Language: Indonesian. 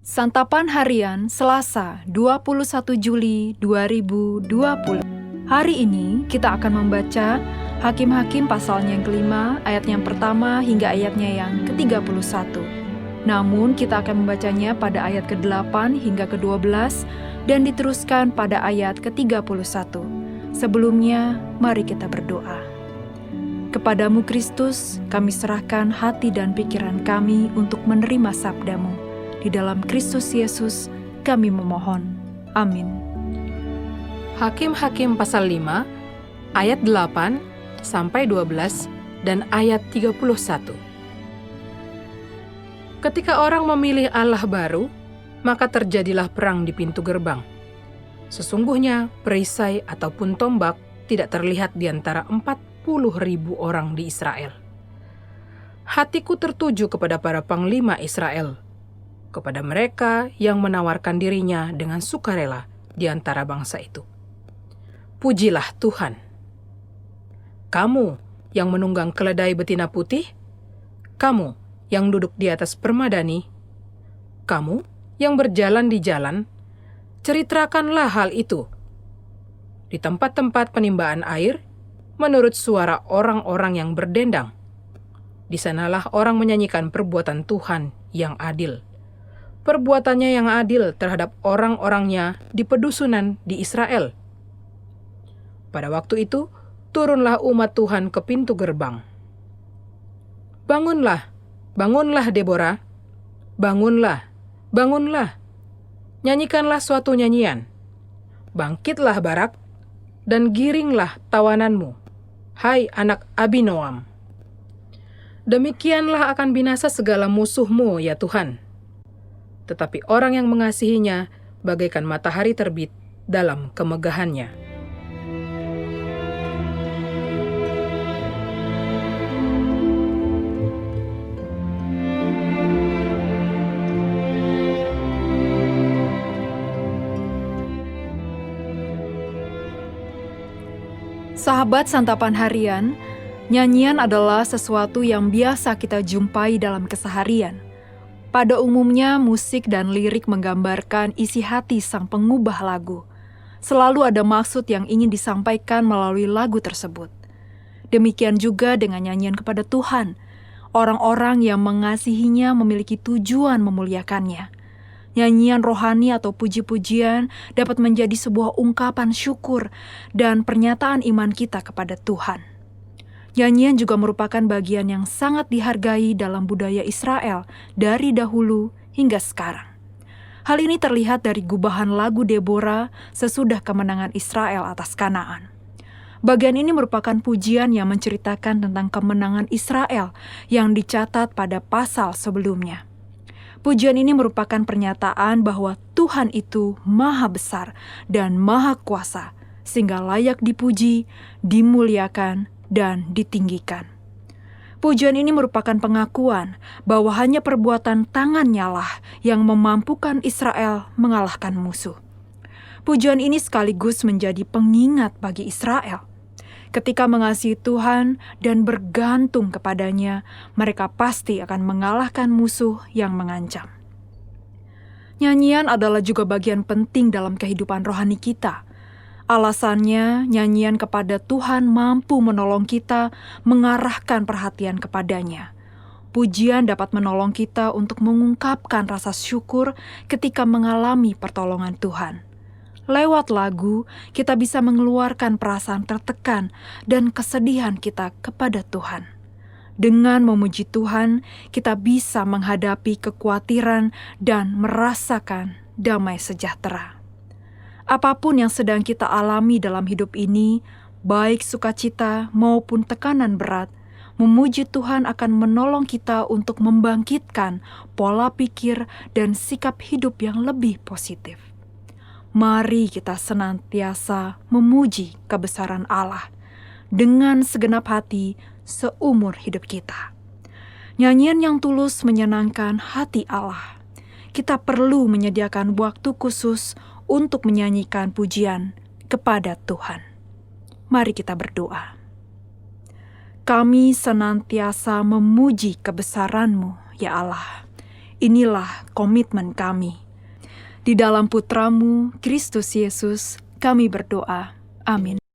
Santapan Harian Selasa 21 Juli 2020. Hari ini kita akan membaca Hakim-Hakim pasalnya yang kelima, ayatnya yang pertama hingga ayatnya yang ke-31. Namun kita akan membacanya pada ayat ke-8 hingga ke-12 dan diteruskan pada ayat ke-31. Sebelumnya, mari kita berdoa. Kepadamu Kristus, kami serahkan hati dan pikiran kami untuk menerima sabdamu. Di dalam Kristus Yesus, kami memohon. Amin. Hakim-Hakim pasal 5, ayat 8 sampai 12 dan ayat 31. Ketika orang memilih Allah baru, maka terjadilah perang di pintu gerbang. Sesungguhnya perisai ataupun tombak tidak terlihat di antara 40.000 orang di Israel. Hatiku tertuju kepada para panglima Israel, kepada mereka yang menawarkan dirinya dengan sukarela di antara bangsa itu. Pujilah Tuhan. Kamu yang menunggang keledai betina putih, kamu yang duduk di atas permadani, kamu yang berjalan di jalan, ceritakanlah hal itu. Di tempat-tempat penimbaan air, menurut suara orang-orang yang berdendang, di sanalah orang menyanyikan perbuatan Tuhan yang adil. Perbuatannya yang adil terhadap orang-orangnya di pedusunan di Israel. Pada waktu itu, turunlah umat Tuhan ke pintu gerbang. Bangunlah, bangunlah Deborah, bangunlah, bangunlah. Nyanyikanlah suatu nyanyian. Bangkitlah Barak, dan giringlah tawananmu, hai anak Abinoam. Demikianlah akan binasa segala musuhmu, ya Tuhan. Tetapi orang yang mengasihinya bagaikan matahari terbit dalam kemegahannya. Sahabat Santapan Harian, nyanyian adalah sesuatu yang biasa kita jumpai dalam keseharian. Pada umumnya, musik dan lirik menggambarkan isi hati sang pengubah lagu. Selalu ada maksud yang ingin disampaikan melalui lagu tersebut. Demikian juga dengan nyanyian kepada Tuhan. Orang-orang yang mengasihinya memiliki tujuan memuliakannya. Nyanyian rohani atau puji-pujian dapat menjadi sebuah ungkapan syukur dan pernyataan iman kita kepada Tuhan. Nyanyian juga merupakan bagian yang sangat dihargai dalam budaya Israel dari dahulu hingga sekarang. Hal ini terlihat dari gubahan lagu Deborah sesudah kemenangan Israel atas Kanaan. Bagian ini merupakan pujian yang menceritakan tentang kemenangan Israel yang dicatat pada pasal sebelumnya. Pujian ini merupakan pernyataan bahwa Tuhan itu maha besar dan maha kuasa, sehingga layak dipuji, dimuliakan, dan ditinggikan. Pujian ini merupakan pengakuan bahwa hanya perbuatan tangannya lah yang memampukan Israel mengalahkan musuh. Pujian ini sekaligus menjadi pengingat bagi Israel. Ketika mengasihi Tuhan dan bergantung kepadanya, mereka pasti akan mengalahkan musuh yang mengancam. Nyanyian adalah juga bagian penting dalam kehidupan rohani kita. Alasannya, nyanyian kepada Tuhan mampu menolong kita mengarahkan perhatian kepadanya. Pujian dapat menolong kita untuk mengungkapkan rasa syukur ketika mengalami pertolongan Tuhan. Lewat lagu, kita bisa mengeluarkan perasaan tertekan dan kesedihan kita kepada Tuhan. Dengan memuji Tuhan, kita bisa menghadapi kekhawatiran dan merasakan damai sejahtera. Apapun yang sedang kita alami dalam hidup ini, baik sukacita maupun tekanan berat, memuji Tuhan akan menolong kita untuk membangkitkan pola pikir dan sikap hidup yang lebih positif. Mari kita senantiasa memuji kebesaran Allah dengan segenap hati seumur hidup kita. Nyanyian yang tulus menyenangkan hati Allah. Kita perlu menyediakan waktu khusus untuk menyanyikan pujian kepada Tuhan. Mari kita berdoa. Kami senantiasa memuji kebesaran-Mu, ya Allah. Inilah komitmen kami. Di dalam Putramu, Kristus Yesus, kami berdoa. Amin.